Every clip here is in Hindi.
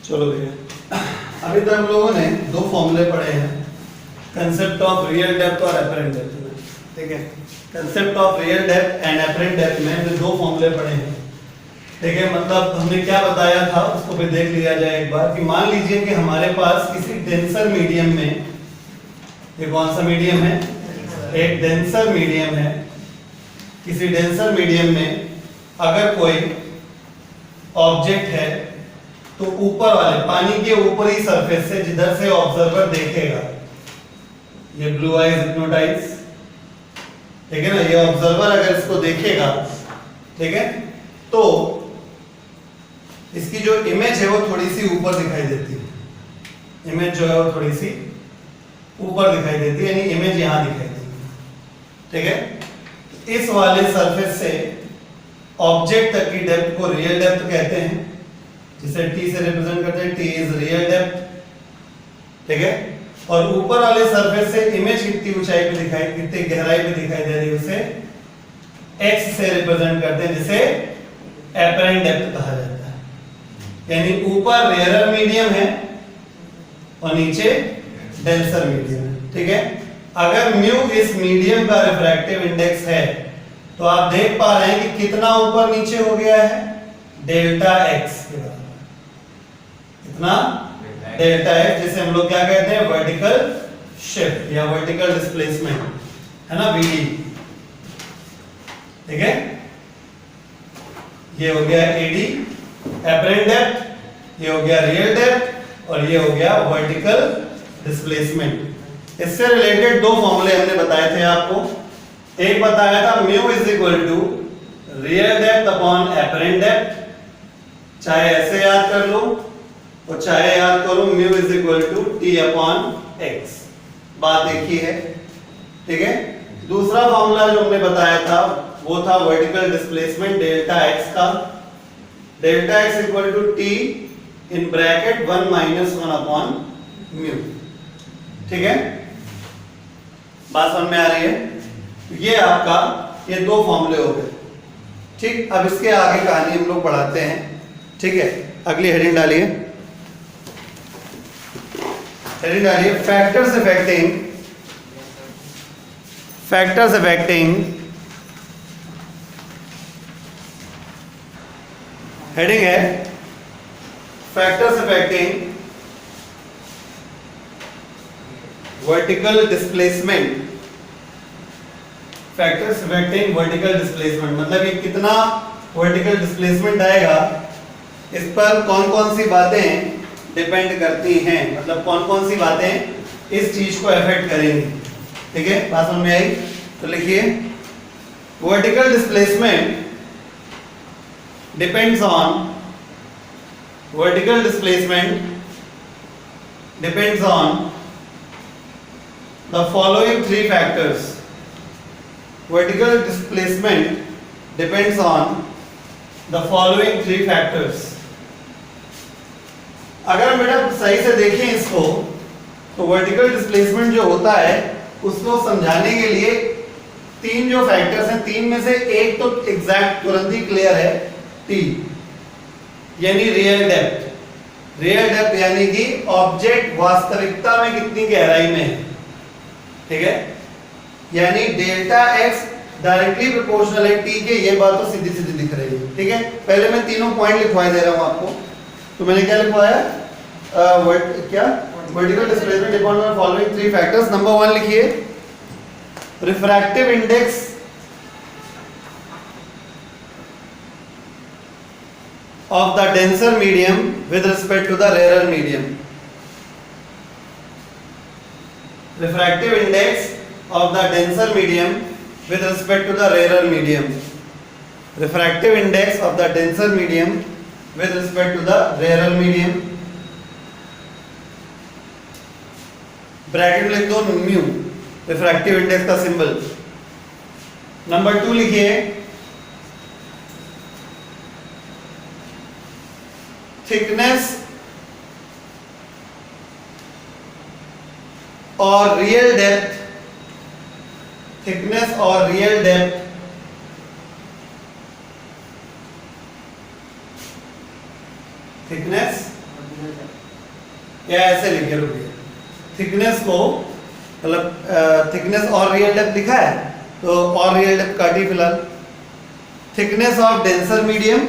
चलो भैया, अभी तक हम लोगों ने दो फॉर्मूले पढ़े हैं, कंसेप्ट ऑफ रियल डेप्थ और एपरेंट डेप्थ में। ठीक है, concept of real depth and apparent depth में हमने दो फॉर्मूले पढ़े हैं। ठीक है, मतलब हमने क्या बताया था उसको भी देख लिया जाए एक बार। कि मान लीजिए कि हमारे पास किसी डेंसर मीडियम में, ये कौन सा मीडियम है? एक डेंसर मीडियम है। किसी डेंसर मीडियम में अगर कोई ऑब्जेक्ट है तो ऊपर वाले पानी के ऊपरी सरफेस से जिधर से ऑब्जर्वर देखेगा, ये ब्लू आइज हिप्नोटाइज, ठीक है ना, ये ऑब्जर्वर अगर इसको देखेगा, ठीक है, तो इसकी जो इमेज है वो थोड़ी सी ऊपर दिखाई देती है। इमेज जो है वो थोड़ी सी ऊपर दिखाई देती है, यानी इमेज यहां दिखाई देती है। ठीक है, इस वाले सरफेस से ऑब्जेक्ट तक की डेप्थ को रियल डेप्थ कहते हैं, जिसे टी से रिप्रेजेंट करते हैं। T is real depth. ठीक है, और ऊपर वाले सरफेस से इमेज कितनी ऊंचाई पे दिखाई, कितनी गहराई पे दिखाई दे रही है, उसे एक्स से रिप्रेजेंट करते हैं, जिसे एपरेंट डेप्थ कहा जाता है। यानी ऊपर रेयरर मीडियम है और नीचे डेंसर मीडियम है। ठीक है, अगर म्यू इस मीडियम का रिफ्रैक्टिव इंडेक्स है तो आप देख पा रहे हैं कि कितना ऊपर नीचे हो गया है, डेल्टा एक्स के बराबर। कितना? डेल्टा एक्स, जिसे हम लोग क्या कहते हैं? वर्टिकल शिफ्ट या वर्टिकल डिस्प्लेसमेंट, है ना, वीडी। ठीक है, ये हो गया एडी एपरेंट डेप्थ, ये हो गया रियल डेप्थ, और ये हो गया वर्टिकल डिस्प्लेसमेंट। इससे रिलेटेड दो फॉर्मूले हमने बताए थे आपको। एक बताया था mu is equal to real depth upon apparent depth, चाहे ऐसे याद कर लो और चाहे याद करो mu is equal to T upon X, बात एक ही है। ठीक है, दूसरा फॉर्मूला जो हमने बताया था वो था वर्टिकल डिस्प्लेसमेंट डेल्टा एक्स का। Delta X equal to T in bracket 1 minus 1 upon mu. ठीक है, बात समझ में आ रही है? ये आपका ये दो फॉर्मूले हो गए। ठीक, अब इसके आगे कहानी हम लोग पढ़ाते हैं। ठीक है, अगली हेडिंग डालिए, हेडिंग डालिए फैक्टर्स अफेक्टिंग हेडिंग है factors affecting vertical displacement. Factors affecting vertical displacement मतलब ये कितना वर्टिकल डिस्प्लेसमेंट आएगा, इस पर कौन कौन सी बातें डिपेंड करती हैं, मतलब कौन कौन सी बातें इस चीज को अफेक्ट करेंगी। ठीक है, बात समझ में आई? तो लिखिए vertical displacement depends on the following three factors. Vertical displacement depends on the following three factors. अगर बेटा सही से देखें इसको तो वर्टिकल डिस्प्लेसमेंट जो होता है उसको समझाने के लिए तीन जो फैक्टर्स हैं, तीन में से एक तो एग्जैक्ट तुरंत ही क्लियर है, टी यानी रियल डेप्थ। रियल डेप्थ यानी कि ऑब्जेक्ट वास्तविकता में कितनी गहराई में है। ठीक है, यानी डेल्टा एक्स डायरेक्टली प्रोपोर्शनल है टी के, ये बात तो सीधी सीधी दिख रही है। ठीक है, पहले मैं तीनों पॉइंट लिखवा दे रहा हूं आपको। तो मैंने क्या लिखवाया? क्या vertical displacement depend on following three factors. Number 1 लिखिए refractive index of the denser medium with respect to the rarer medium. Refractive index of the denser medium with respect to the rarer medium. Refractive index of the denser medium with respect to the rarer medium. Bracket में लिख दो म्यू, रिफ्रैक्टिव इंडेक्स का सिंबल। नंबर 2 लिखिए थिकनेस और रियल डेप्थ, थिकनेस और रियल डेप्थ थिकनेस या ऐसे लिखे, रुकिए, थिकनेस को मतलब थिकनेस और रियल डेप्थ लिखा है तो और रियल डेप्थ काटी फिलहाल। Thickness of denser medium,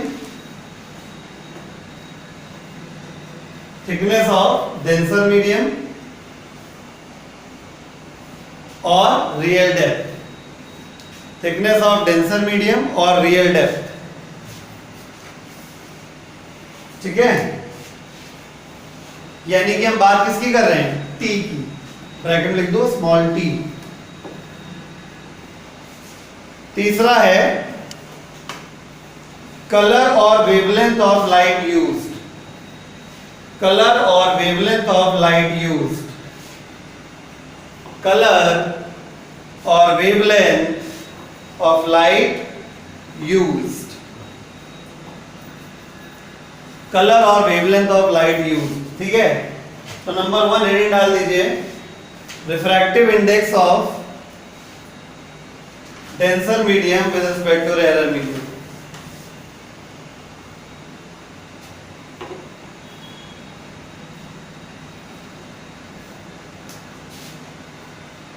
thickness of denser medium और real depth, thickness of denser medium और रियल डेप्थ, ठीक है। यानी कि हम बात किसकी कर रहे हैं, टी की, ब्रैकेट में लिख दो स्मॉल टी। तीसरा है कलर और wavelength of light used, colour और wavelength of light used, colour और wavelength of light used, colour और वेवलेंथ ऑफ लाइट यूज्ड, ठीक है। तो नंबर 1 हेडिंग डाल दीजिए, refractive index of denser medium with respect to rarer medium.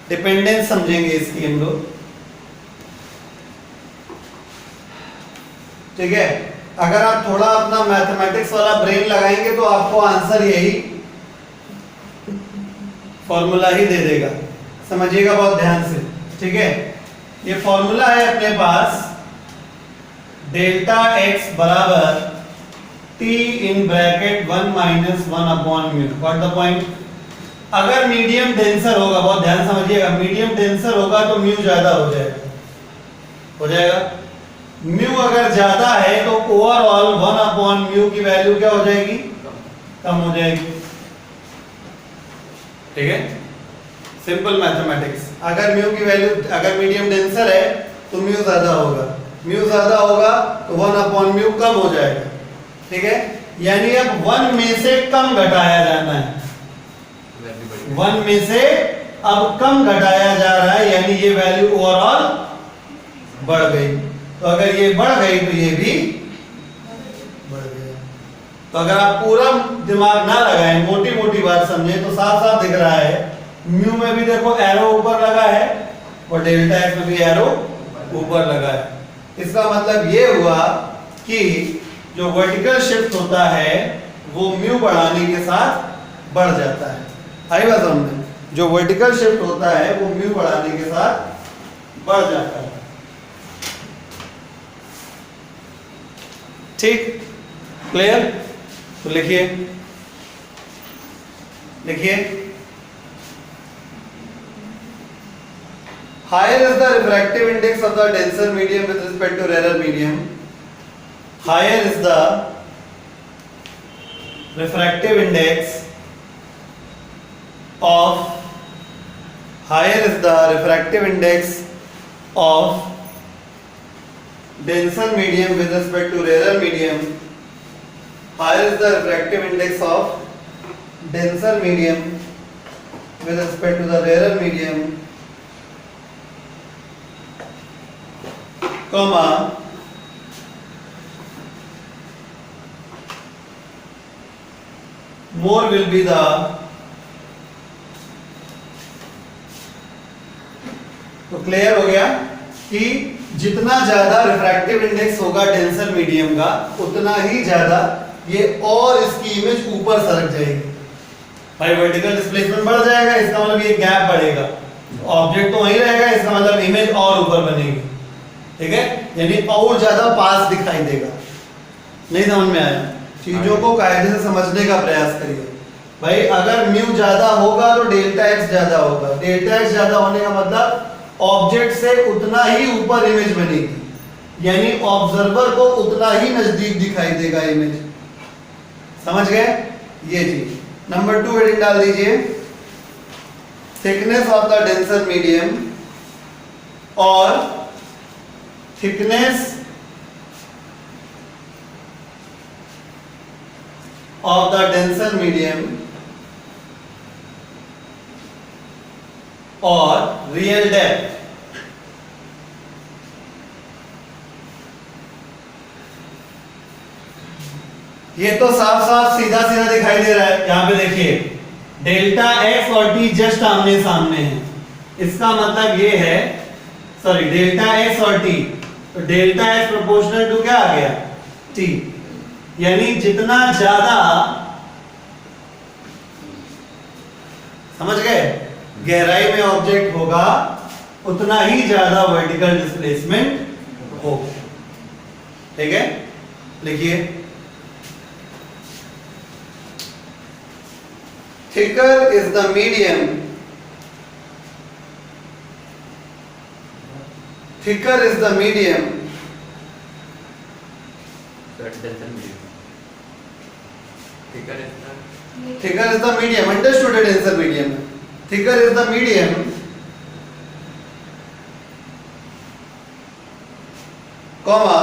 Dependence समझेंगे इसकी हम लोग, ठीक है। अगर आप थोड़ा अपना मैथमेटिक्स वाला ब्रेन लगाएंगे तो आपको आंसर यही फॉर्मूला ही दे देगा, समझिएगा बहुत ध्यान से, ठीक है। ये फॉर्मूला है अपने पास, डेल्टा x बराबर t in bracket 1 minus 1 upon mu. What the point, अगर मीडियम डेंसर होगा, बहुत ध्यान समझिएगा, मीडियम डेंसर होगा तो म्यू ज्यादा हो जाएगा, हो जाएगा। म्यू अगर ज्यादा है तो ओवरऑल 1 अपॉन म्यू की वैल्यू क्या हो जाएगी, कम हो जाएगी, ठीक है। सिंपल मैथमेटिक्स, अगर म्यू की वैल्यू, अगर मीडियम डेंसर है तो म्यू ज्यादा होगा, म्यू ज्यादा होगा तो 1 अपॉन म्यू कम हो जाएगा, ठीक है। यानी अब 1 में से कम घटाया जाना है, 1 में से अब कम घटाया जा रहा है, यानी ये वैल्यू ओवरऑल बढ़ गई। तो अगर ये बढ़ गई तो ये भी बढ़ गया। तो अगर आप पूरा दिमाग ना लगाएं, मोटी मोटी बात समझें तो साफ साफ दिख रहा है, म्यू में भी देखो एरो ऊपर लगा है और डेल्टा एक्स में भी एरो ऊपर लगा है। इसका मतलब ये हुआ कि जो वर्टिकल शिफ्ट होता है वो म्यू बढ़ाने के साथ बढ़ जाता है। आई बात समझ, जो वर्टिकल शिफ्ट होता है वो म्यू बढ़ाने के साथ बढ़ जाता है, ठीक, क्लियर। तो लिखिए, लिखिए, higher is the refractive index of the denser medium with respect to rarer medium, higher is the refractive index of, higher is the refractive index of denser medium with respect to rarer medium, higher is the refractive index of denser medium with respect to the rarer medium, comma, more will be the, तो क्लियर हो गया कि जितना ज्यादा रिफ्रैक्टिव इंडेक्स होगा डेंसर मीडियम का उतना ही ज्यादा ये और इसकी इमेज ऊपर सरक जाएगी। भाई वर्टिकल डिस्प्लेसमेंट बढ़ जाएगा, इसका मतलब ये गैप बढ़ेगा, ऑब्जेक्ट तो वहीं रहेगा, इसका मतलब इमेज और ऊपर बनेगी, ठीक है। यानी और ज्यादा पास दिखाई देगा। नहीं समझ में आया, चीजों को कायदे से समझने का प्रयास करिए। भाई अगर म्यू ज्यादा होगा तो डेल्टा एक्स ज्यादा होगा, डेल्टा एक्स ज्यादा होने का मतलब ऑब्जेक्ट से उतना ही ऊपर इमेज बनेगी, यानी ऑब्जर्वर को उतना ही नजदीक दिखाई देगा इमेज, समझ गए ये चीज। नंबर 2 हेडिंग डाल दीजिए, thickness of the denser medium और thickness of the denser medium और रियल डेप्थ, ये तो साफ साफ सीधा सीधा दिखाई दे रहा है। यहाँ पे देखिए डेल्टा एक्स और टी जस्ट आमने सामने है, इसका मतलब ये है, सॉरी डेल्टा एक्स और टी, तो डेल्टा एक्स प्रोपोर्शनल टू क्या आ गया, टी। यानी जितना ज्यादा, समझ गए, गहराई में ऑब्जेक्ट होगा उतना ही ज्यादा वर्टिकल डिस्प्लेसमेंट होगा। ठीक है, लिखिए thicker is the medium, thicker is the medium, thicker is the medium, understood it is the medium, thicker is the medium, comma,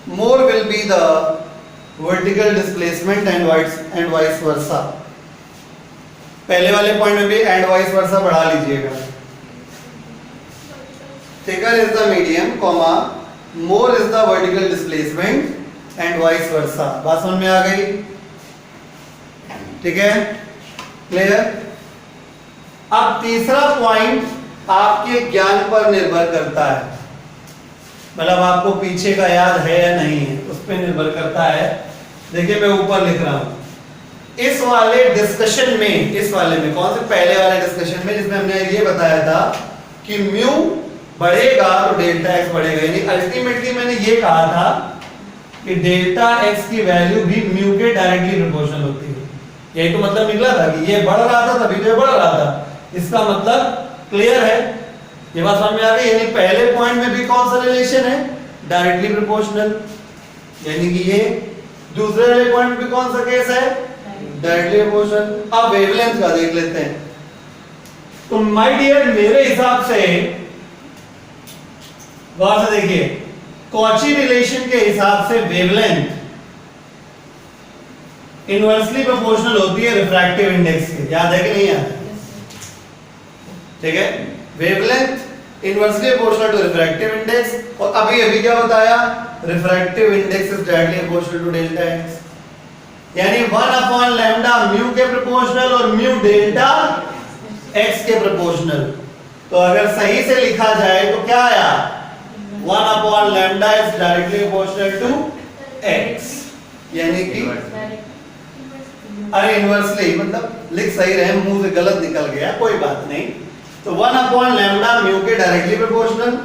more will be the vertical displacement and vice versa. पहले वाले पॉइंट में भी एंड वाइस वर्सा बढ़ा लीजिएगा। Thicker is the medium comma more is the vertical displacement and vice versa. बात समझ में आ गई? ठीक है, क्लियर। अब तीसरा पॉइंट आपके ज्ञान पर निर्भर करता है, मतलब आपको पीछे का याद है या नहीं है उस पर निर्भर करता है। देखिए मैं ऊपर लिख रहा हूं, इस वाले डिस्कशन में, इस वाले में कौन से, पहले वाले डिस्कशन में जिसमें हमने ये बताया था कि म्यू बढ़ेगा तो डेल्टा एक्स बढ़ेगा। यानी अल्टीमेटली मैंने ये कहा था कि डेल्टा एक्स की वैल्यू भी म्यू के डायरेक्टली प्रोपोर्शनल होती है। यही तो मतलब निकला था कि ये बढ़ रहा था तभी तो ये बढ़ रहा था। इसका मतलब क्लियर है, ये बात समझ में आ गई। यानी पहले पॉइंट में भी कौन सा रिलेशन है, डायरेक्टली प्रोपोर्शनल, यानी कि ये। दूसरे वाले पॉइंट में भी कौन सा केस है, डायरेक्टली प्रोपोर्शनल। अब वेवलेंथ का देख लेते हैं। तो माय डियर, मेरे हिसाब से गौर से देखिए, कॉची रिलेशन के हिसाब से वेवलेंथ इनवर्सली प्रोपोर्शनल होती है रिफ्रैक्टिव इंडेक्स के। याद है कि नहीं याद? ठीक है, wavelength inversely proportional to refractive index. और अभी क्या बताया, refractive index is directly proportional to delta X. यानी 1 लैम्डा म्यू के प्रोपोर्शनल और म्यू डेल्टा एक्स के प्रोपोर्शनल। तो अगर सही से लिखा जाए तो क्या आया, 1 lambda is directly proportional to X. यानी कि अरे इनवर्सली, मतलब लिख सही रहे, मुंह से गलत निकल गया, कोई बात नहीं। तो 1 लैम्डा म्यू के डायरेक्टली प्रोपोर्शनल,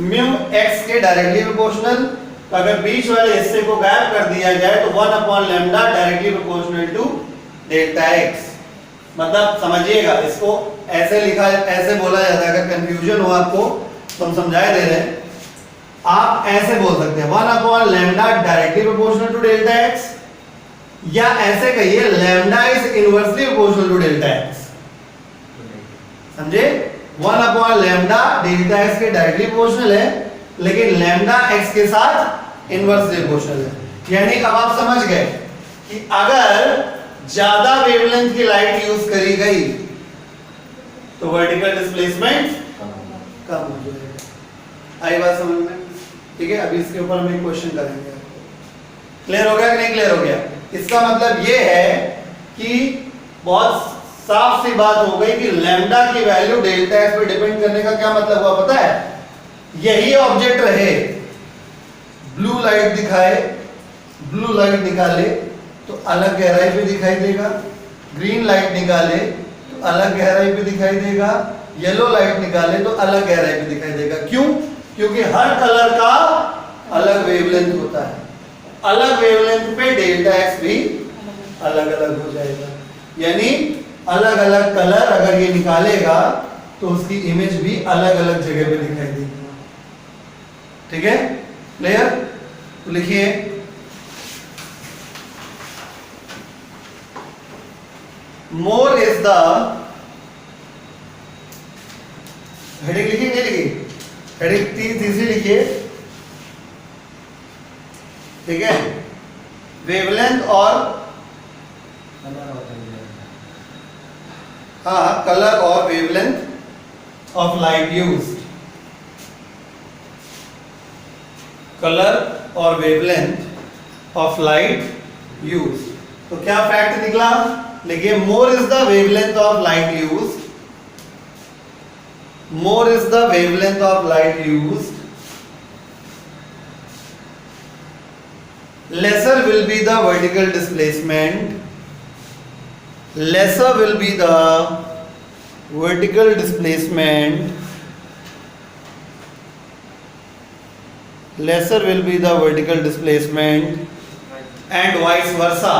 म्यू एक्स के डायरेक्टली प्रोपोर्शनल। तो अगर बीच वाले हिस्से को गायब कर दिया जाए तो 1 lambda directly proportional to delta X. मतलब समझिएगा, इसको ऐसे लिखा, ऐसे बोला जाता है। अगर कंफ्यूजन हो आपको तो हम समझाए दे रहे हैं। आप ऐसे बोल सकते हैं 1 lambda directly proportional to delta X, या ऐसे कहिए lambda is inversely proportional to delta X. समझे? 1 लैम्डा डेल्टा एक्स के डायरेक्टली प्रोपोर्शनल है, लेकिन लैम्डा एक्स के साथ इनवर्सली प्रोपोर्शनल है। यानी अब आप समझ गए कि अगर ज्यादा वेवलेंथ की लाइट यूज करी गई तो वर्टिकल डिस्प्लेसमेंट कम हो जाएगा। आई बात समझ में? ठीक है, अभी इसके ऊपर हम एक क्वेश्चन करेंगे। क्लियर हो गया कि नहीं क्लियर हो गया? इसका मतलब ये है कि बहुत साफ सी बात हो गई कि लैम्डा की वैल्यू डेल्टा एक्स पे डिपेंड करने का क्या मतलब हुआ पता है? यही ऑब्जेक्ट रहे, ब्लू लाइट दिखाए, ब्लू लाइट निकाले तो अलग गहराई पे दिखाई देगा, ग्रीन लाइट निकाले तो अलग गहराई पे दिखाई देगा, येलो लाइट निकाले तो अलग गहराई पे दिखाई देगा। क्यों? क्योंकि हर कलर का अलग वेवलेंथ होता है। अलग वेवलेंथ पे डेल्टा एक्स भी अलग अलग हो जाएगा। यानी अलग अलग कलर अगर ये निकालेगा तो उसकी इमेज भी अलग अलग जगह पे दिखाई देगी। ठीक है, क्लियर? तो लिखिए मोर इज द, हेडिंग लिखिए नहीं लिखिए, हेडिंग तीसरी लिखिए। ठीक है, वेवलेंथ और हाँ कलर और wavelength of light used, colour और वेवलेंथ ऑफ लाइट यूज। तो क्या फैक्ट निकला, लिखिए more is the wavelength of light use, more is the wavelength of light use, lesser will be the vertical displacement, lesser will be the vertical displacement, lesser will be the vertical displacement and vice versa।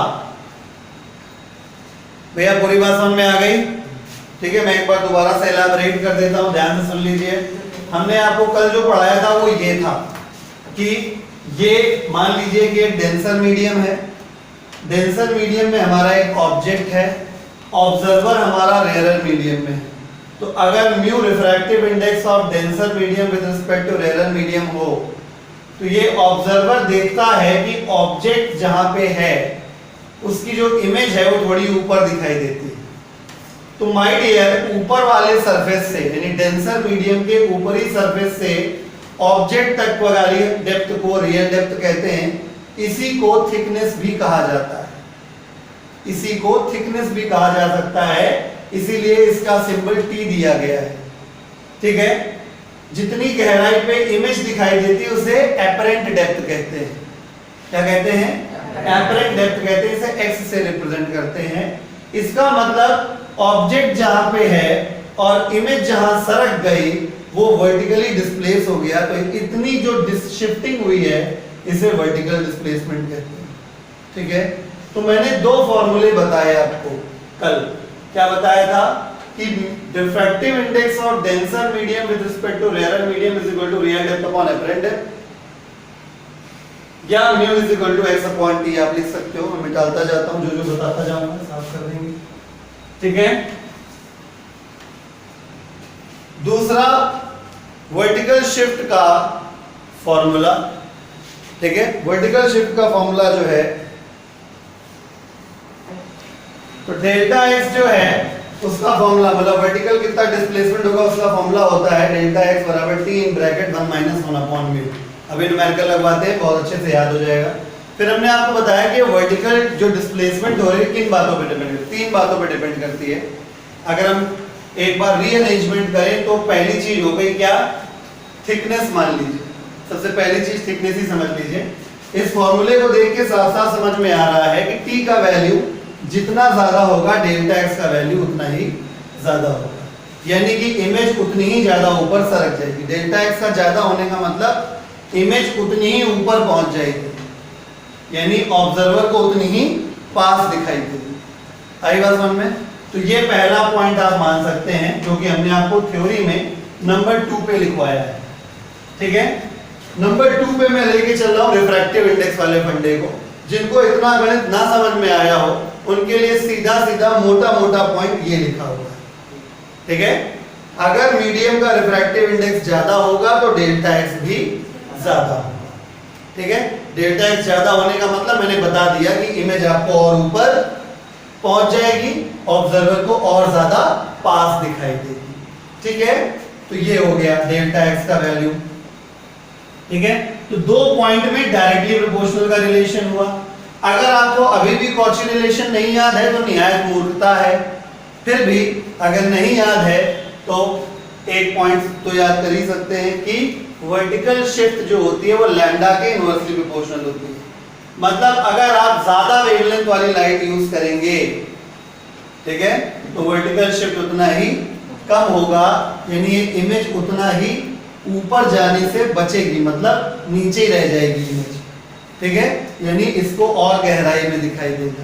भैया पूरी बात समझ में आ गई? ठीक है, मैं एक बार दोबारा से एलाबोरेट कर देता हूं, ध्यान से सुन लीजिए। हमने आपको कल जो पढ़ाया था वो ये था कि ये मान लीजिए कि एक डेंसर मीडियम है, डेंसर मीडियम में हमारा एक ऑब्जेक्ट है, ऑब्जर्वर हमारा रेयरर मीडियम में है। तो अगर mu refractive index of denser medium with respect to rarer medium हो, तो ये ऑब्जर्वर देखता है कि ऑब्जेक्ट जहां पे है उसकी जो इमेज है वो थोड़ी ऊपर दिखाई देती है। तो माय डियर, ऊपर वाले सरफेस से यानी डेंसर मीडियम के ऊपरी सरफेस से ऑब्जेक्ट तक वाली डेप्थ को रियल डेप्थ कहते हैं, इसी को थिकनेस भी कहा जाता है, इसी को थिकनेस भी कहा जा सकता है, इसीलिए इसका सिंबल टी दिया गया है। ठीक है, जितनी गहराई पे इमेज दिखाई देती है उसे एपरेंट डेप्थ कहते हैं। क्या कहते हैं? एपरेंट डेप्थ कहते हैं, इसे एक्स से रिप्रेजेंट करते हैं। इसका मतलब ऑब्जेक्ट जहां पे है और इमेज जहां सरक गई वो वर्टिकली डिस्प्लेस हो गया, तो इतनी जो शिफ्टिंग हुई है इसे वर्टिकल डिस्प्लेसमेंट कहते हैं। ठीक है, तो मैंने दो फॉर्मूले बताए आपको कल। क्या बताया था कि diffractive index of denser medium with respect to rarer medium is equal to real depth upon apparent depth, या mu is equal to x upon t आप लिख सकते हो। मैं मिटाता जाता हूं, जो जो बताता जाऊंगा साफ कर देंगे। ठीक है, दूसरा वर्टिकल शिफ्ट का फॉर्मूला। ठीक है, वर्टिकल शिफ्ट का फॉर्मूला जो है, तो डेल्टा एक्स जो है उसका फॉर्मूला, मतलब वर्टिकल कितना डिस्प्लेसमेंट होगा उसका फॉर्मूला होता है डेल्टा एक्स बराबर T in bracket 1 minus 1 upon mu. अभी न्यूमेरिकल लगवाते हैं, बहुत अच्छे से याद हो जाएगा। फिर हमने आपको बताया कि वर्टिकल जो डिस्प्लेसमेंट हो रही है किन बातों पे डिपेंड करती है, 3 बातों पे डिपेंड करती है। अगर हम एक बार रीअरेंजमेंट करें तो पहली चीज हो गई क्या, थिकनेस मान लीजिए, सबसे पहली चीज थिकनेस ही समझ लीजिए। इस फॉर्मूले को देख के साफ साफ समझ में आ रहा है कि टी का वैल्यू जितना ज्यादा होगा डेल्टा एक्स का वैल्यू उतना ही ज्यादा होगा, यानी कि इमेज उतनी ही ज्यादा ऊपर सरक जाएगी। डेल्टा एक्स का ज्यादा होने का मतलब इमेज उतनी ही ऊपर पहुंच जाएगी, यानी ऑब्जर्वर को उतनी ही पास दिखाई देगी। आई बात समझ में? तो ये पहला पॉइंट आप मान सकते हैं, जो कि हमने आपको थ्योरी में नंबर 2 पे लिखवाया है। ठीक है, नंबर 2 पे मैं लेके चल रहा हूँ रिफ्रैक्टिव इंडेक्स वाले फंडे को। जिनको इतना गणित ना समझ में आया हो उनके लिए सीधा सीधा मोटा मोटा पॉइंट ये लिखा हुआ है। ठीक है, अगर मीडियम का रिफ्रैक्टिव इंडेक्स ज्यादा होगा तो डेल्टा एक्स भी ज्यादा होगा। ठीक है, डेल्टा एक्स ज्यादा होने का मतलब मैंने बता दिया कि इमेज आपको और ऊपर पहुंच जाएगी, ऑब्जर्वर को और ज्यादा पास दिखाई देगी। ठीक है, तो ये हो गया डेल्टा एक्स का वैल्यू। ठीक है, तो 2 पॉइंट में डायरेक्टली प्रोपोर्शनल का रिलेशन हुआ। अगर आपको अभी भी कॉची रिलेशन नहीं याद है तो निहायत मूर्खता है, फिर भी अगर नहीं याद है तो एक पॉइंट तो याद कर ही सकते हैं कि वर्टिकल शिफ्ट जो होती है वो लैम्डा के इनवर्सली प्रोपोर्शनल होती है। मतलब अगर आप ज्यादा वेवलेंथ वाली लाइट यूज करेंगे, ठीक है, तो वर्टिकल शिफ्ट उतना ही कम होगा, यानी ये इमेज उतना ही ऊपर जाने से बचेगी, मतलब नीचे ही रह जाएगी इमेज। ठीक है, यानी इसको और गहराई में दिखाई देगा।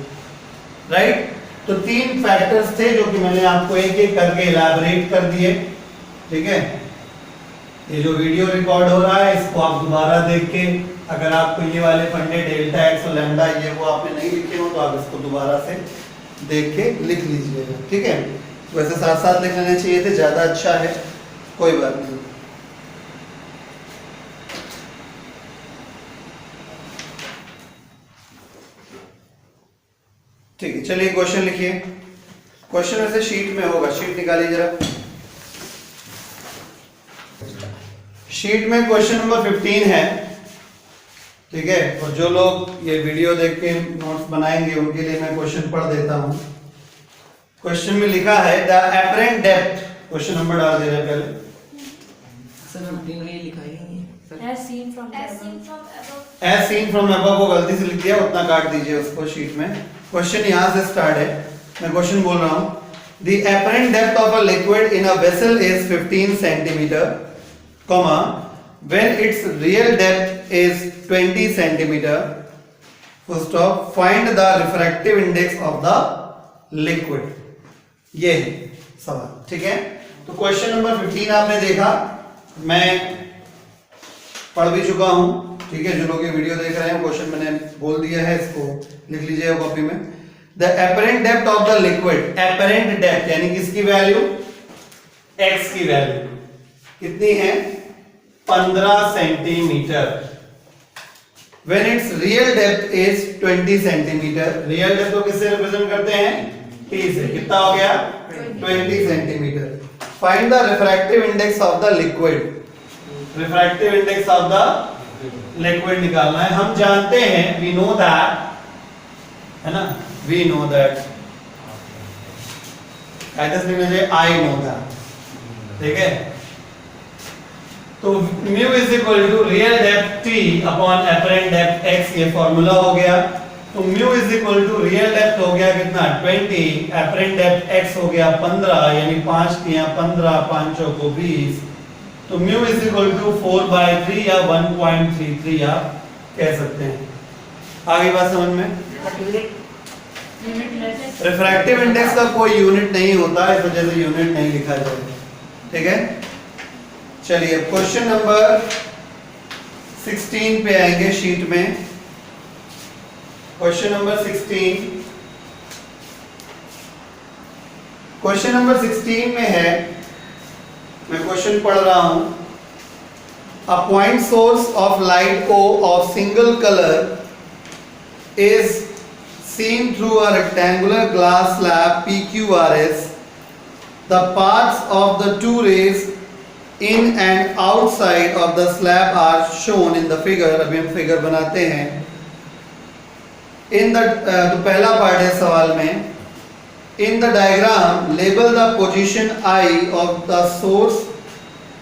राइट, तो 3 फैक्टर्स थे जो कि मैंने आपको एक एक करके इलैबोरेट कर दिए। ठीक है, ये जो वीडियो रिकॉर्ड हो रहा है इसको आप दोबारा देख के, अगर आपको ये वाले फंडे डेल्टा एक्स और लैम्डा ये वो आपने नहीं लिखे हो तो आप इसको दोबारा से देख के लिख लीजिएगा। ठीक है, वैसे साथ साथ लिख लेने चाहिए थे, ज्यादा अच्छा है, कोई बात नहीं। ठीक है, चलिए क्वेश्चन लिखिए। क्वेश्चन वैसे शीट में होगा, शीट निकालिए जरा। शीट में क्वेश्चन नंबर 15 है। ठीक है। और जो लोग ये वीडियो देख के नोट्स बनाएंगे उनके लिए मैं क्वेश्चन पढ़ देता हूं। क्वेश्चन में लिखा है the apparent depth, question number डाल दे रहे हैं पहले। सर हम तीन में ये लिखा ही नहीं है। As seen from the As seen above. from above. As seen from above वो गलती से लिख दिया, उतना काट दीजिए उसको शीट में। क्वेश्चन यहां से स्टार्ट है, मैं क्वेश्चन बोल रहा हूं। The apparent depth of a liquid in a vessel is 15 centimetre, comma when its real depth is 20 centimeter, full stop, find the refractive index of the liquid। ये है सवाल, ठीक है। तो क्वेश्चन नंबर 15 आपने देखा, मैं पढ़ भी चुका हूं, ठीक है। जो लोग ये वीडियो देख रहे हैं क्वेश्चन मैंने बोल दिया है, इसको लिख लीजिएगा कॉपी में। The apparent depth of the liquid, apparent depth यानी किसकी वैल्यू, x की वैल्यू कितनी है, 15 centimetre. When its real depth is 20 centimetre, real depth को किससे रिप्रेजेंट करते हैं, t से, कितना हो गया 20 centimetre. Find the refractive index of the liquid, refractive index of the liquid निकालना है। हम जानते हैं, वी नो दैट, है ना, we know that, I know that, ठीक है। तो mu is equal to real depth t अपॉन एपरेंट डेप्थ x, ये फॉर्मूला हो गया। तो mu is equal to real depth हो गया कितना 20, एपरेंट डेप्थ x हो गया 15, यानी 5 तियां 15, 5 को 20। तो म्यू इज इक्वल टू 4/3 या 1.33 आप कह सकते हैं। आगे बात समझ में। रिफ्रैक्टिव इंडेक्स का कोई यूनिट नहीं होता, इस वजह से यूनिट नहीं लिखा जाएगा, ठीक है। चलिए क्वेश्चन नंबर 16 पे आएंगे शीट में। क्वेश्चन नंबर 16, क्वेश्चन नंबर 16 में है, मैं क्वेश्चन पढ़ रहा हूं। A point source of light O of single colour is seen through a rectangular glass slab PQRS। The paths of the two rays in and outside of the slab are shown in the figure। अभी हम फिगर बनाते हैं। in the तो पहला पार्ट है सवाल में, in the diagram label the position I of the source,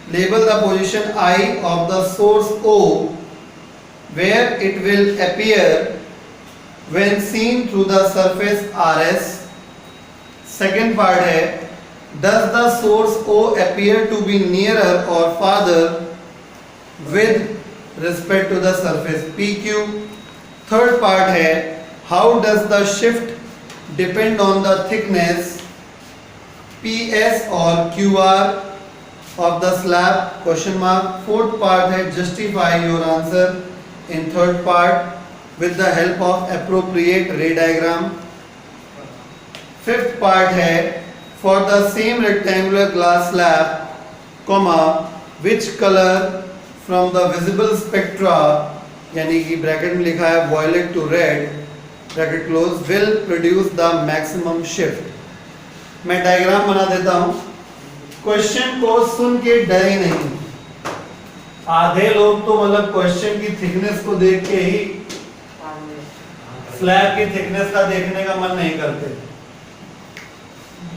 label the position I of the source O where it will appear when seen through the surface RS। second part है, does the source O appear to be nearer or farther with respect to the surface PQ। third part है, how does the shift depend on the thickness PS or QR of the slab, question mark। fourth part है, justify your answer in third part with the help of appropriate ray diagram। fifth part है, for the same rectangular glass slab, comma, which color from the visible spectra, यानी कि ब्रैकेट में लिखा है violet to red, bracket close, will produce the maximum shift। मैं डायग्राम बना देता हूं। क्वेश्चन को सुन के डरे नहीं। आधे लोग तो मतलब क्वेश्चन की थिकनेस को देख के ही स्लैब की थिकनेस का देखने का मन नहीं करते।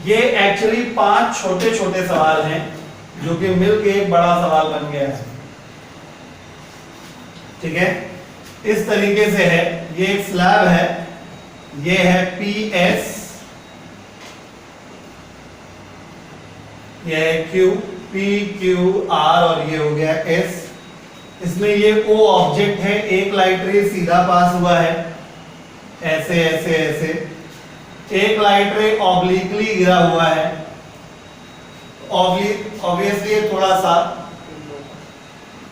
ये एक्चुअली 5 छोटे छोटे सवाल हैं जो कि मिलके एक बड़ा सवाल बन गया है, ठीक है। इस तरीके से है, ये एक स्लैब है, ये है PS, ये है Q, PQR और ये हो गया S। इसमें ये O ऑब्जेक्ट है, एक लाइट रे सीधा पास हुआ है, ऐसे ऐसे ऐसे, एक लाइट रे ऑब्लिकली गिरा हुआ है। ऑब्वियसली ये थोड़ा सा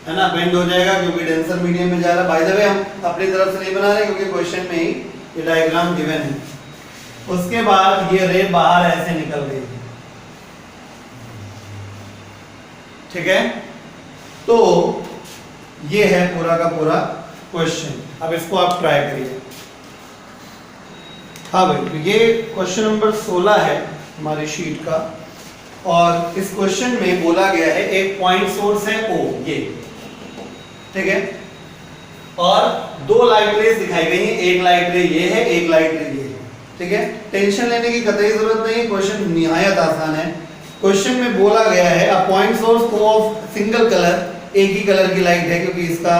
है ना बेंड हो जाएगा क्योंकि डेंसर मीडियम में जा रहा है। बाय द वे हम अपनी तरफ से नहीं बना रहे क्योंकि क्वेश्चन में ही ये डायग्राम गिवन है। उसके बाद ये रे बाहर ऐसे निकल गई, ठीक है। तो ये है पूरा का पूरा क्वेश्चन। अब इसको आप ट्राई करिए। हाँ भाई, तो ये क्वेश्चन नंबर 16 है हमारी शीट का, और इस क्वेश्चन में बोला गया है एक पॉइंट सोर्स है O, ये ठीक है, और दो लाइट रेज दिखाई गई हैं, एक लाइट रे ये है, एक लाइट रे ये है। ठीक है, टेंशन लेने की कतई जरूरत नहीं है, क्वेश्चन निहायत आसान है। क्वेश्चन में बोला गया है अ point source of single colour, एक ही कलर की लाइट है, क्योंकि इसका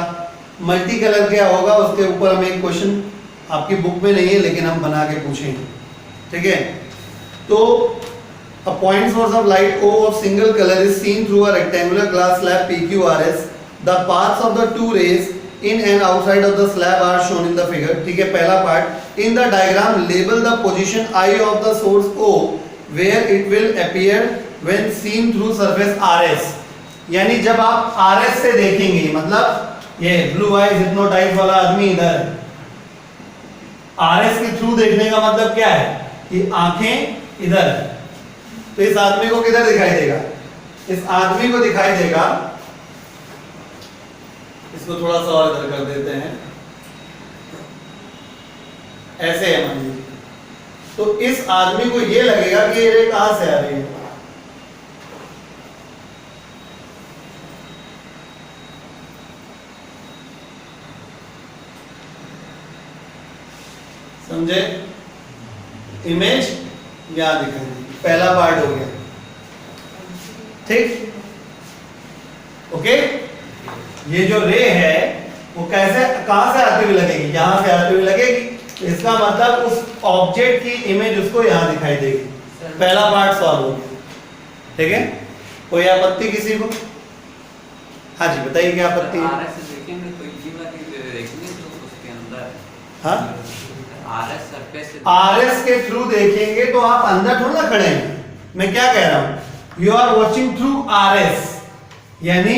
मल्टी कलर क्या होगा उसके ऊपर हम एक क्वेश्चन आपकी बुक में नहीं है लेकिन हम बना के पूछेंगे। ठीक है, तो a point source of light O of single color is seen through a rectangular glass slab PQRS. The paths of the two rays in and outside of the slab are shown in the figure. ठीक है, पहला part, in the diagram label the position I of the source O where it will appear when seen through surface RS. यानी जब आप RS से देखेंगे, मतलब ये ब्लू आइज हिप्नोटाइज वाला आदमी इधर है, RS के थ्रू देखने का मतलब क्या है कि आंखें इधर है, तो इस आदमी को किधर दिखाई देगा, इस आदमी को दिखाई देगा, इसको थोड़ा सा और इधर कर देते हैं, ऐसे है मान लीजिए, तो इस आदमी को ये लगेगा कि ये रे कहां से आ रही है, समझे, इमेज यहां दिखाई देगी, पहला पार्ट हो गया। ठीक, ओके, ये जो रे है वो कैसे कहां से आती हुई लगेगी, यहां से आती हुई लगेगी, इसका मतलब उस ऑब्जेक्ट की इमेज उसको यहां दिखाई देगी। पहला पार्ट सॉल्व हो गया। ठीक है, कोई आपत्ति किसी को? हाँ जी बताइए, क्या आपत्ति है? आरएस देखेंगे तो ये वाली देखेंगे तो उसके अंदर, हाँ, आरएस सरफेस से आरएस के थ्रू देखेंगे तो आप अंदर थोड़ा ना खड़े हैं, मैं क्या कह रहा हूं, you are watching through RS, यानी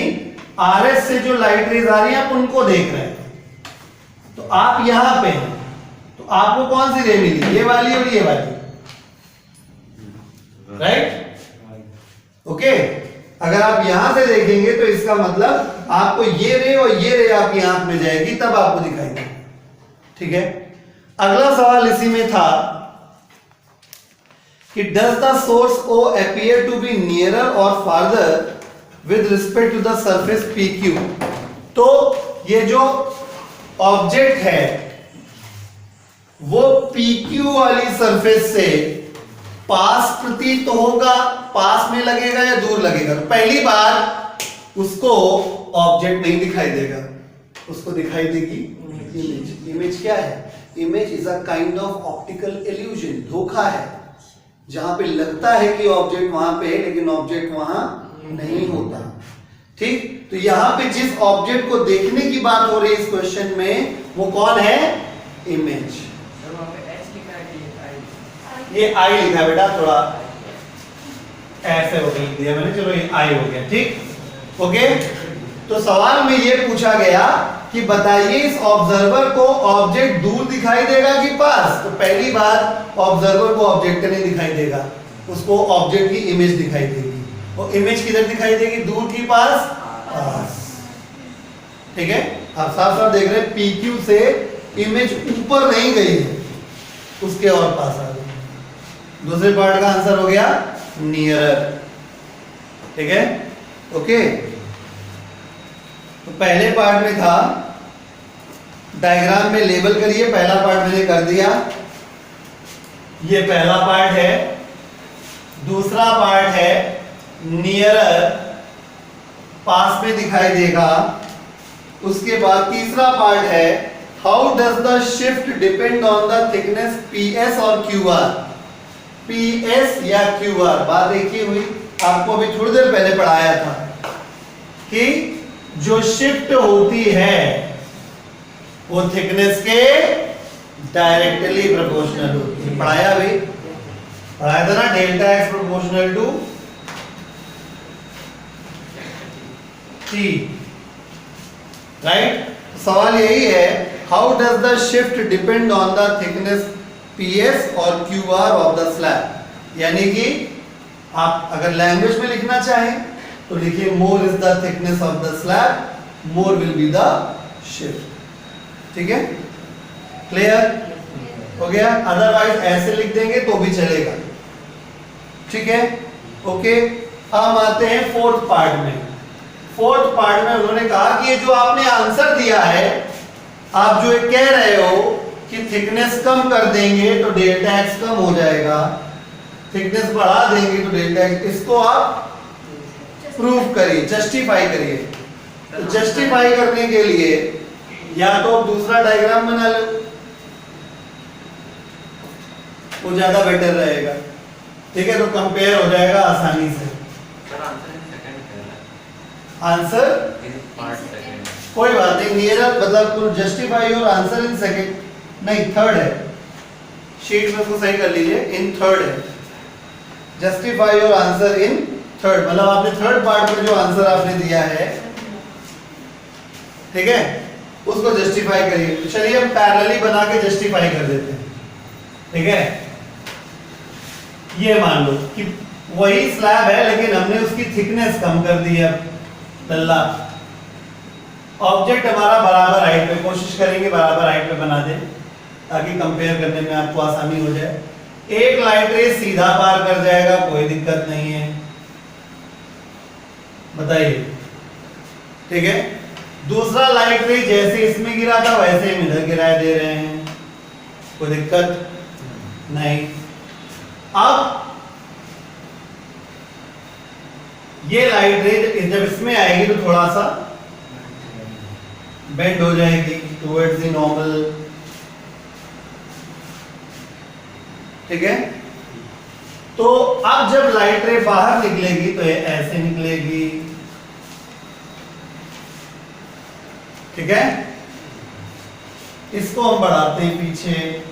आरएस से जो लाइट रेज आ रही है आप उनको देख रहे हैं, तो आप यहां पे हैं, तो आपको कौन सी रे मिली, ये वाली और ये वाली, राइट? ओके, अगर आप यहां से देखेंगे तो इसका मतलब आपको ये रे और ये रे आपकी आंख में जाएगी, तब आपको दिखाई देगी। ठीक है, अगला सवाल इसी में था कि does the source O appear to be nearer or farther with respect to the surface PQ? तो ये जो ऑब्जेक्ट है वो PQ वाली सरफेस से पास प्रतीत तो होगा, पास में लगेगा या दूर लगेगा? तो पहली बार उसको ऑब्जेक्ट नहीं दिखाई देगा, उसको दिखाई देगी इमेज। इमेज क्या है? Image is a kind of optical illusion, धोखा है, जहां पे लगता है कि ऑब्जेक्ट वहां पे है लेकिन ऑब्जेक्ट वहां नहीं होता। ठीक, तो यहां पे जिस ऑब्जेक्ट को देखने की बात हो रही है इस क्वेश्चन में, वो कौन है? इमेज। ये आई लिखा बेटा, थोड़ा ऐसे हो गया, लिख दिया मैंने, चलो ये आई हो गया। ठीक, ओके, तो सवाल में ये पूछा गया कि बताइए इस ऑब्जर्वर को ऑब्जेक्ट दूर दिखाई देगा कि पास? तो पहली बार ऑब्जर्वर को ऑब्जेक्ट नहीं दिखाई देगा, उसको ऑब्जेक्ट की इमेज दिखाई देगी, और इमेज किधर दिखाई देगी? दूर की पास? पास। ठीक है, आप साफ साफ देख रहे हैं PQ से इमेज ऊपर नहीं गई है, उसके और पास आ गई। दूसरे पार्ट का आंसर हो गया नियरर। ठीक है, ओके, तो पहले पार्ट में था, डायग्राम में लेबल करिए, पहला पार्ट मैंने कर दिया, ये पहला पार्ट है, दूसरा पार्ट है नियरर, पास में दिखाई देगा, उसके बाद तीसरा पार्ट है how does the shift depend on the thickness PS और QR? PS या QR, बात एक ही हुई, आपको अभी थोड़ी देर पहले पढ़ाया था कि जो शिफ्ट होती है वो थिकनेस के डायरेक्टली प्रोपोर्शनल होती है। पढ़ाया भी, पढ़ाया था ना, delta X proportional to T, right? सवाल यही है, how does the shift depend on the thickness PS और QR ऑफ द स्लैब? यानी कि आप अगर लैंग्वेज में लिखना चाहें तो लिखिए more is the thickness of the slab, more will be the shift. ठीक है, क्लियर हो गया? अदरवाइज ऐसे लिख देंगे तो भी चलेगा। ठीक है, ओके, हम आते हैं फोर्थ पार्ट में। फोर्थ पार्ट में उन्होंने कहा कि ये जो आपने आंसर दिया है आप जो ये कह रहे हो कि थिकनेस कम कर देंगे तो डेल्टा एक्स कम हो जाएगा, थिकनेस बढ़ा देंगे तो डेल्टा एक्स, इसको आप प्रूव करिए, जस्टिफाई करिए। तो जस्टिफाई करने के लिए या तो दूसरा डायग्राम बना लो, वो ज्यादा बेटर रहेगा। ठीक है, तो कंपेयर हो जाएगा आसानी से। सर आंसर इन सेकंड कह रहा है, आंसर इन पार्ट सेकंड। कोई बात नहीं, नियर मतलब to justify your answer in second, नहीं थर्ड है, शीट में उसको सही कर लीजिए, इन थर्ड है। Justify your answer in third, मतलब आपने थर्ड पार्ट में जो आंसर आपने दिया है, ठीक है, उसको जस्टिफाई करिए। तो चलिए हम पैरेलली बना के जस्टिफाई कर देते हैं। ठीक है, ये मान लो कि वही स्लैब है लेकिन हमने उसकी थिकनेस कम कर दी है। लल्ला ऑब्जेक्ट हमारा बराबर हाइट पे, कोशिश करेंगे बराबर हाइट पे बना दें ताकि कंपेयर करने में आपको आसानी हो जाए। एक लाइट रे सीधा पार कर जाएगा, कोई दिक्कत नहीं है, बताइए। ठीक है, दूसरा लाइट रे जैसे इसमें गिरा था वैसे हम इधर गिराए दे रहे हैं, कोई दिक्कत नहीं। अब ये लाइट रे जब इसमें आएगी तो थोड़ा सा बेंड हो जाएगी टुवर्ड्स द नॉर्मल। ठीक है, तो अब जब लाइट रे बाहर निकलेगी तो ये ऐसे निकलेगी। ठीक है, इसको हम बढ़ाते हैं पीछे।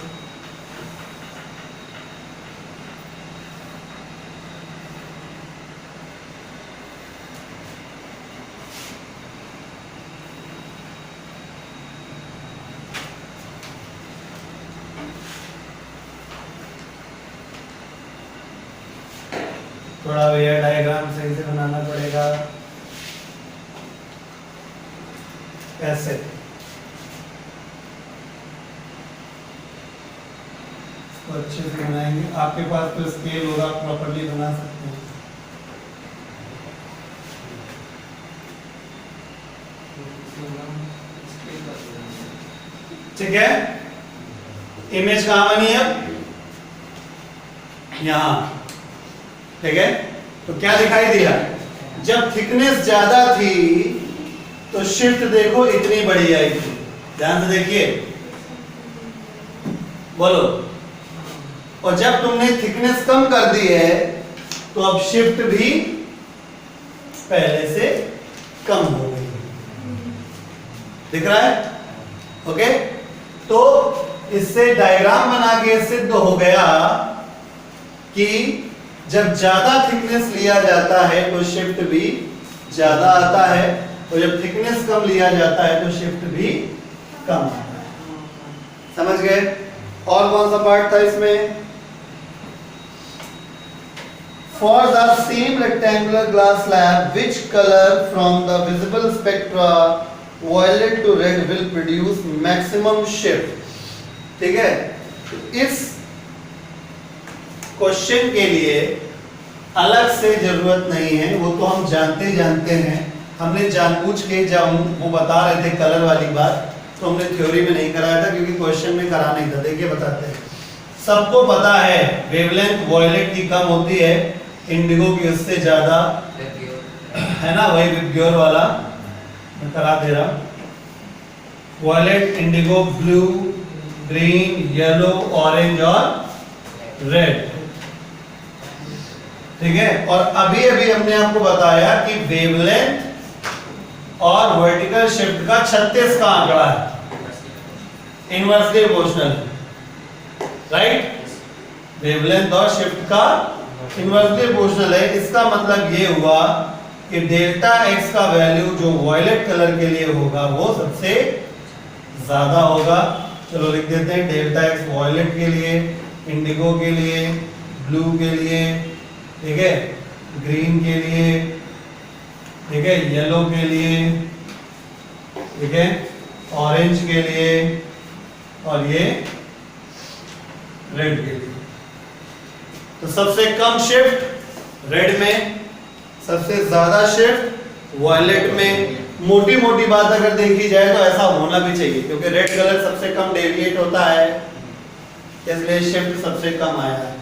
थोड़ा वेयर डायग्राम सही से बनाना पड़ेगा, ऐसे। तो अच्छे से बनाएंगे, आपके पास तो स्केल होगा, प्रॉपर्ली बना सकते हैं। ठीक है, इमेज कहां बनी है? यहां। ठीक है, तो क्या दिखाई दिया? जब थिकनेस ज्यादा थी तो शिफ्ट देखो इतनी बड़ी आई थी, ध्यान से देखिए, बोलो। और जब तुमने थिकनेस कम कर दी है तो अब शिफ्ट भी पहले से कम हो गई, दिख रहा है? ओके, तो इससे डायग्राम बना के सिद्ध हो गया कि जब ज्यादा थिकनेस लिया जाता है तो शिफ्ट भी ज्यादा आता है, और जब थिकनेस कम लिया जाता है तो शिफ्ट भी कम आता है। समझ गए? और कौन सा पार्ट था इसमें? For the same rectangular glass slab, which color from the visible spectra, violet to red, will produce maximum shift? ठीक है, इस क्वेश्चन के लिए अलग से जरूरत नहीं है, वो तो हम जानते हैं। हमने जानबूझ के जब वो बता रहे थे कलर वाली बात, तो हमने थ्योरी में नहीं कराया था क्योंकि क्वेश्चन में करा नहीं था। देखिए बताते हैं, सबको पता है वेवलेंथ वॉयलेट की कम होती है, इंडिगो की उससे ज्यादा है ना, वही विबग्योर वाला मैं करा दे रहा। Violet, indigo, blue, green, yellow, orange और रेड। ठीक है, और अभी अभी हमने आपको बताया कि वेवलेंथ और वर्टिकल शिफ्ट का 36 का आंकड़ा है, इनवर्सली प्रोपोर्शनल, राइट? वेवलेंथ और शिफ्ट का इनवर्सली प्रोपोर्शनल है। इसका मतलब ये हुआ कि डेल्टा एक्स का वैल्यू जो वॉयलेट कलर के लिए होगा वो सबसे ज्यादा होगा। चलो लिख देते हैं, डेल्टा एक्स वॉयलेट के लिए, इंडिगो के लिए, ब्लू के लिए, ठीक है, ग्रीन के लिए, ठीक है, येलो के लिए, ठीक है, ऑरेंज के लिए, और ये रेड के लिए। तो सबसे कम शिफ्ट रेड में, सबसे ज्यादा शिफ्ट वॉयलेट में, मोटी मोटी बात अगर देखी जाए तो ऐसा होना भी चाहिए, क्योंकि रेड कलर सबसे कम डेविएट होता है, इसलिए शिफ्ट सबसे कम आया है।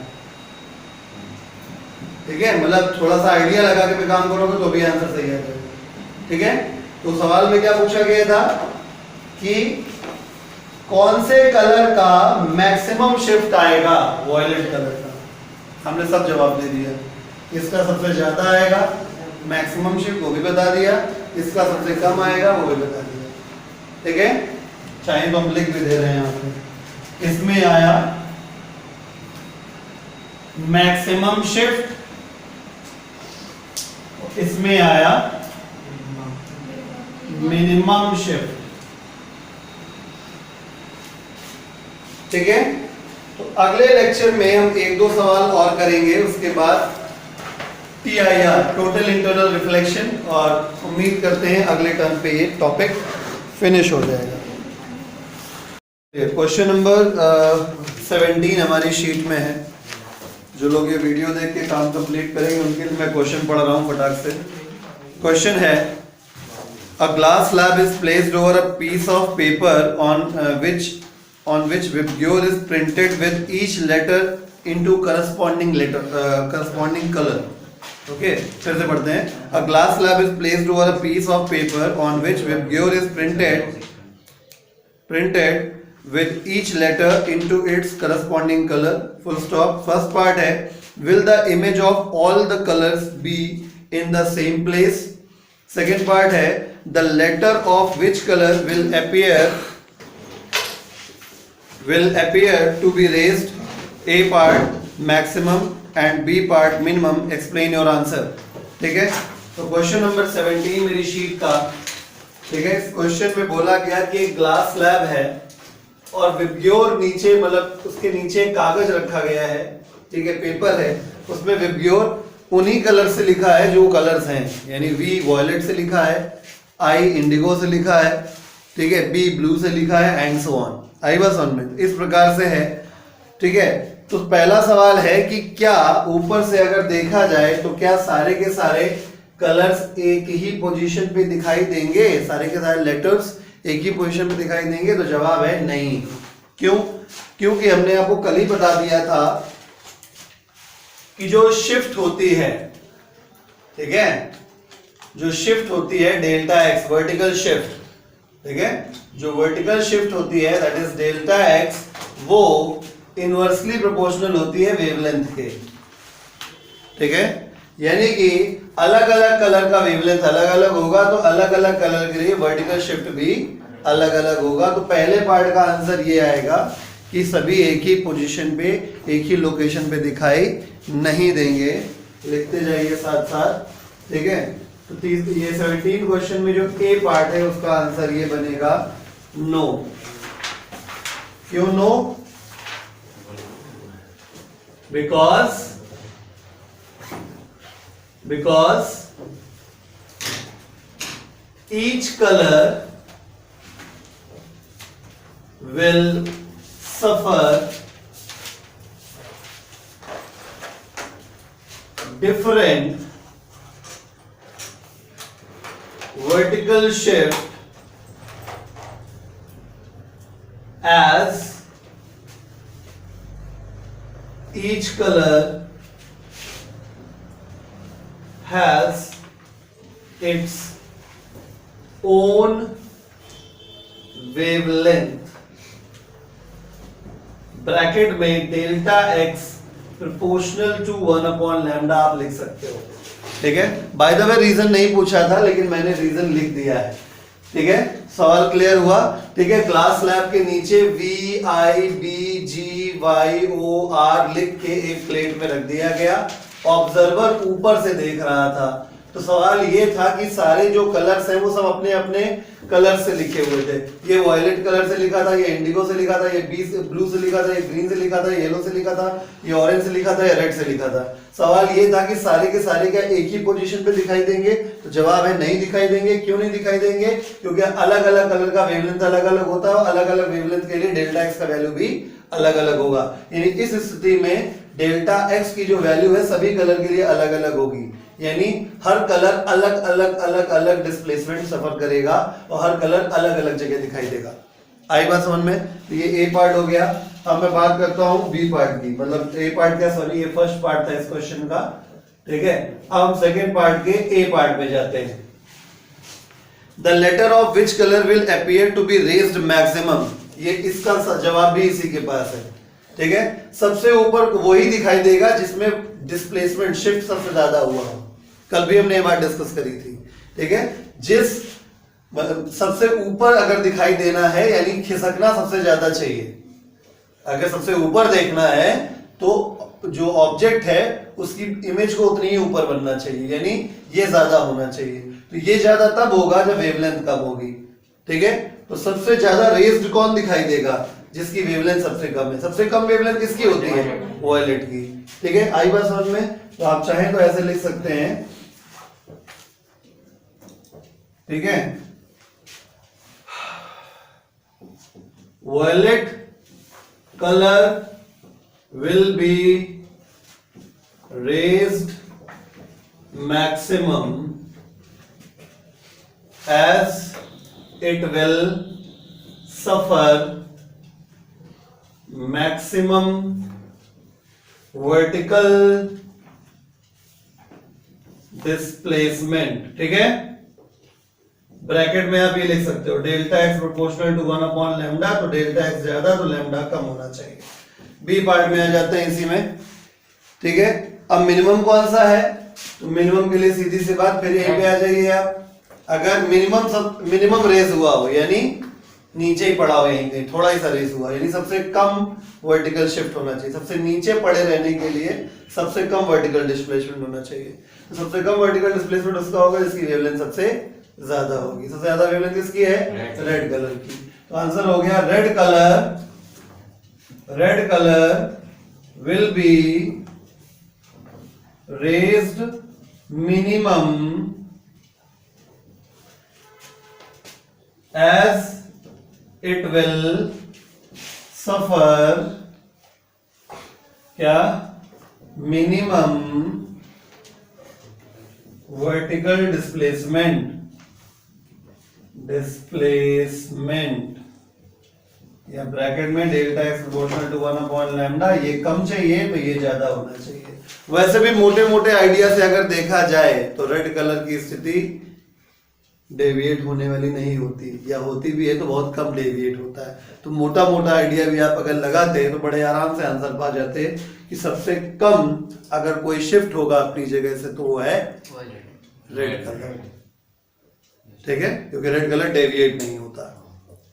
ठीक है, मतलब थोड़ा सा आइडिया लगा के भी काम करोगे तो भी आंसर सही है। ठीक है, तो सवाल में क्या पूछा गया था कि कौन से कलर का मैक्सिमम शिफ्ट आएगा, वॉयलेट कलर का। हमने सब जवाब दे दिया, इसका सबसे ज्यादा आएगा मैक्सिमम शिफ्ट, वो भी बता दिया, इसका सबसे कम आएगा वो भी बता दिया। ठीक है, चाहे तो हम लिख भी दे रहे हैं यहाँ पे, इसमें आया मैक्सिमम शिफ्ट, इसमें आया मिनिमम शिफ्ट। ठीक है, तो अगले लेक्चर में हम एक दो सवाल और करेंगे, उसके बाद TIR टोटल इंटरनल रिफ्लेक्शन, और उम्मीद करते हैं अगले टर्म पे ये टॉपिक फिनिश हो जाएगा। क्वेश्चन नंबर 17 हमारी शीट में है। जो लोग ये वीडियो देख के काम कंप्लीट करेंगे उनके लिए मैं क्वेश्चन पढ़ रहा हूँ फटाक से। क्वेश्चन है, a glass slab is placed over a piece of paper on which Vibgyor is printed with each letter into corresponding color. Okay, फिर से पढ़ते हैं। A glass slab is placed over a piece of paper on which Vibgyor is printed with each letter into its corresponding color. Full stop. First part है, will the image of all the colors be in the same place? Second part है, the letter of which color will appear to be raised, A part maximum and B part minimum. Explain your answer. ठीक है, तो क्वेश्चन नंबर 17 मेरी शीट का। ठीक है, इस क्वेश्चन में बोला गया कि एक ग्लास स्लैब है और विबग्योर नीचे, मतलब उसके नीचे कागज रखा गया है। ठीक है, पेपर है, उसमें विबग्योर उन्हीं कलर से लिखा है जो कलर्स हैं, यानी V वॉयलेट से लिखा है, I इंडिगो से लिखा है, ठीक है, B ब्लू से लिखा है, एंड सो ऑन। आई बस ऑन में इस प्रकार से है। ठीक है, तो पहला सवाल है कि क्या ऊपर से अगर देखा जाए तो क्या सारे के सारे कलर्स एक ही पोजीशन पे दिखाई देंगे, सारे के सारे लेटर्स एक ही पोजीशन पे दिखाई देंगे? तो जवाब है नहीं। क्यों? क्योंकि हमने आपको कल ही बता दिया था कि जो शिफ्ट होती है, ठीक है, जो शिफ्ट होती है डेल्टा एक्स, वर्टिकल शिफ्ट, ठीक है, जो वर्टिकल शिफ्ट होती है दैट इज डेल्टा एक्स, वो इनवर्सली प्रोपोर्शनल होती है वेवलेंथ के। ठीक है, यानी कि अलग अलग कलर का वेवलेंथ अलग अलग होगा, तो अलग अलग कलर के लिए वर्टिकल शिफ्ट भी अलग अलग होगा। तो पहले पार्ट का आंसर ये आएगा कि सभी एक ही पोजीशन पे, एक ही लोकेशन पे दिखाई नहीं देंगे। लिखते जाइए साथ साथ। ठीक है, तो ये 17 क्वेश्चन में जो ए पार्ट है उसका आंसर ये बनेगा नो। क्यों no? because each color will suffer different vertical shift as each color has its own wavelength। Bracket में डेल्टा एक्स प्रोपोर्शनल टू 1/लैम्डा आप लिख सकते हो। ठीक है, बाय द वे रीजन नहीं पूछा था लेकिन मैंने रीजन लिख दिया है। ठीक है, सवाल क्लियर हुआ? ठीक है, ग्लास स्लैब के नीचे VIBGYOR लिख के एक प्लेट में रख दिया गया, ऑब्जर्वर ऊपर से देख रहा था। तो सवाल ये था कि सारे जो कलर्स हैं वो सब अपने अपने कलर से लिखे हुए थे। ये वॉयलेट कलर से लिखा था, ये इंडिगो से लिखा था, ये ब्लू से लिखा था, ये ग्रीन से लिखा था, ये येलो से लिखा था, ये ऑरेंज से लिखा था, ये रेड से लिखा था। सवाल ये था कि सारे के सारे क्या एक ही पोजीशन पे दिखाई देंगे? तो जवाब है नहीं दिखाई देंगे। क्यों नहीं दिखाई देंगे? क्योंकि अलग अलग कलर का वेवलेंथ अलग अलग होता है और अलग अलग वेवलेंथ के लिए डेल्टा एक्स का वैल्यू भी अलग अलग होगा। यानी इस स्थिति में डेल्टा एक्स की जो वैल्यू है सभी कलर के लिए अलग अलग होगी, यानी हर कलर अलग अलग अलग अलग डिस्प्लेसमेंट सफर करेगा और हर कलर अलग अलग जगह दिखाई देगा। आई बात समझ में? तो ये ए पार्ट हो गया। अब मैं बात करता हूं बी पार्ट की, मतलब ए पार्ट क्या, सॉरी ये फर्स्ट पार्ट था इस क्वेश्चन का, ठीक है। अब हम सेकेंड पार्ट के ए पार्ट में जाते हैं। The letter of which colour will appear to be raised maximum, ये इसका जवाब भी इसी के पास है, ठीक है। सबसे ऊपर वही दिखाई देगा जिसमें डिस्प्लेसमेंट शिफ्ट सबसे ज्यादा हुआ हो। कल भी हमने ये बात डिस्कस करी थी, ठीक है। जिस सबसे ऊपर अगर दिखाई देना है यानी खिसकना सबसे ज्यादा चाहिए। अगर सबसे ऊपर देखना है तो जो ऑब्जेक्ट है उसकी इमेज को उतनी ही ऊपर बनना चाहिए, यानी ये ज्यादा होना चाहिए। तो ये ज्यादा तब होगा जब वेवलेंथ कम होगी, ठीक है। तो सबसे ज्यादा रेज्ड कौन दिखाई देगा? जिसकी वेवलेंथ सबसे कम है। सबसे कम वेवलेंथ किसकी होती है? वायलेट की, ठीक है। आई बात समझ में? तो आप चाहें तो ऐसे लिख सकते हैं, ठीक है। Violet color will be raised maximum as it will suffer maximum vertical displacement, ठीक है। ब्रैकेट में आप ये लिख सकते हो डेल्टा एक्स प्रोपोर्शनल टू 1/लैम्डा, तो डेल्टा एक्स ज्यादा तो लैम्डा कम होना चाहिए। बी पार्ट में आ जाते हैं इसी में, ठीक है। अब मिनिमम कौन सा है? तो मिनिमम के लिए सीधी सी बात, फिर यहीं पे आ जाइए आप। अगर मिनिमम रेस हुआ हो यानी नीचे ही पड़ा हो, यहीं कहीं थोड़ा ही सा रेस हुआ, यानी सबसे कम वर्टिकल शिफ्ट होना चाहिए। सबसे नीचे पड़े रहने के लिए सबसे कम वर्टिकल डिस्प्लेसमेंट होना चाहिए। तो सबसे कम वर्टिकल डिस्प्लेसमेंट उसका होगा जिसकी वेवलेंथ सबसे ज्यादा होगी। सबसे ज्यादा वेवलेंथ किसकी है? रेड कलर की। तो आंसर हो गया red colour will be raised minimum age it will suffer क्या? मिनिमम वर्टिकल डिस्प्लेसमेंट या ब्रैकेट में डेल्टा एक्स प्रोपोर्शनल टू 1/लैम्डा, ये कम चाहिए तो ये ज्यादा होना चाहिए। वैसे भी मोटे मोटे आइडिया से अगर देखा जाए तो रेड कलर की स्थिति डेविएट होने वाली नहीं होती, या होती भी है तो बहुत कम डेविएट होता है। तो मोटा मोटा आइडिया भी आप अगर लगाते हैं तो बड़े आराम से आंसर पा जाते हैं कि सबसे कम अगर कोई शिफ्ट होगा अपनी जगह से तो वो है रेड कलर, ठीक है, क्योंकि रेड कलर डेविएट नहीं होता।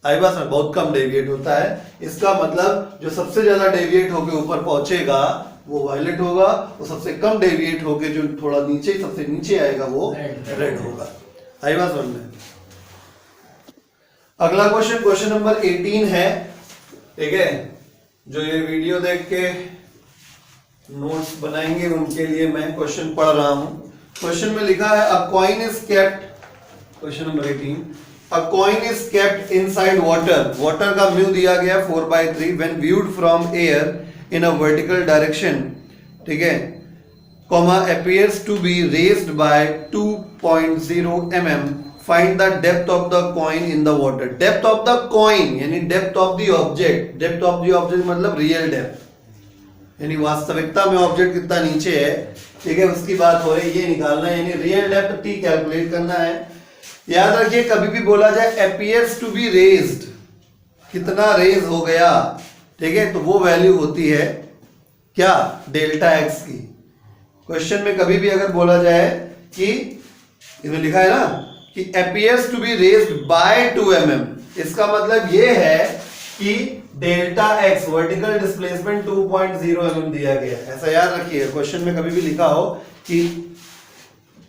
आई बात में बहुत कम डेविएट होता है। इसका मतलब जो सबसे ज्यादा डेविएट होके ऊपर पहुंचेगा वो वायलेट होगा, और सबसे कम डेविएट होके जो थोड़ा नीचे सबसे नीचे आएगा वो रेड होगा। आई बात समझ में? अगला क्वेश्चन नंबर 18 है, ठीक है। जो ये वीडियो देख के नोट्स बनाएंगे उनके लिए मैं क्वेश्चन पढ़ रहा हूं। क्वेश्चन में लिखा है अ coin is kept, question number 18, a coin is kept inside water. Water का म्यू दिया गया 4/3 when viewed from air in a vertical direction, ठीक है, comma appears to be raised by 2.0 mm. Find the depth of the coin in the water. Depth of the coin यानी depth of the object. Depth of the object मतलब real depth, यानी वास्तविकता में ऑब्जेक्ट कितना नीचे है, ठीक है, उसकी बात हो रही है, ये निकालना है, यानी रियल डेप्थ टी कैलकुलेट करना है। याद रखिए कभी भी बोला जाए appears to be raised, कितना रेज हो गया, ठीक है, तो वो वैल्यू होती है क्या? डेल्टा एक्स की। क्वेश्चन में कभी भी अगर बोला जाए कि इसमें लिखा है ना कि appears to be raised by 2 mm, इसका मतलब ये है कि delta x vertical displacement 2.0 mm दिया गया है। ऐसा याद रखिए, क्वेश्चन में कभी भी लिखा हो कि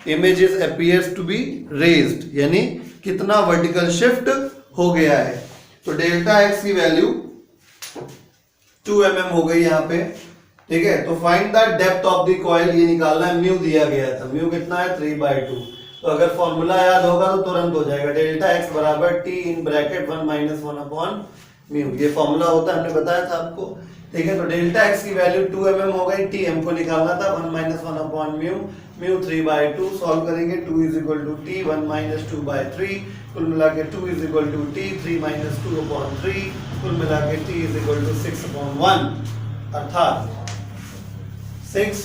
image is appears to be raised यानी कितना वर्टिकल शिफ्ट हो गया है, तो डेल्टा एक्स की वैल्यू 2 mm हो गई यहाँ पे, ठीक है। तो find the depth of the coil, ये निकालना है, म्यू दिया गया था, म्यू कितना है 3/2। तो अगर फॉर्मूला याद होगा तो तुरंत हो जाएगा, डेल्टा एक्स बराबर टी इन ब्रैकेट 1 - 1/, म्यू, ये फॉर्मूला होता है, हमने बताया था आपको। ठीक है, तो डेल्टा एक्स की वैल्यू 2 mm हो गई, टी हमको निकालना था 1 - 1 अपॉन म्यू, म्यू 3/2, सॉल्व करेंगे 2 = t 1 - 2/3, कुल मिला के 2 = t 3 - 2/3, कुल मिला के t = 6/1, अर्थात 6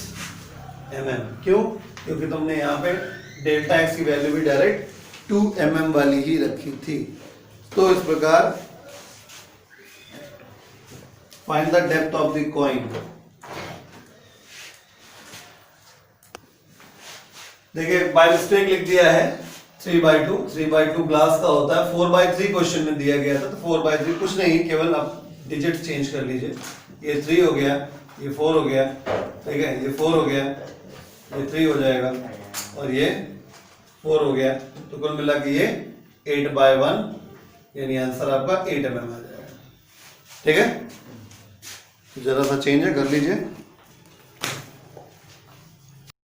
mm। क्यों? क्योंकि तुमने यहाँ पे डेल्टा एक्स की वैल्यू भी डायरेक्ट 2 mm वाली ही रखी थी। तो इस प्रकार find the depth of the coin. देखिए बाय मिस्टेक लिख दिया है 3/2, 3/2 ग्लास का होता है, 4/3 क्वेश्चन में दिया गया था, तो 4/3 कुछ नहीं, केवल आप डिजिट चेंज कर लीजिए। ये 3 हो गया, ये 4 हो गया, ठीक है, ये 4 हो गया, ये 3 हो जाएगा और ये 4 हो गया, तो कुल मिला के ये 8/1, यानी आंसर आपका 8 mm आ जाएगा। ठीक है, जरा सा चेंज है, कर लीजिए।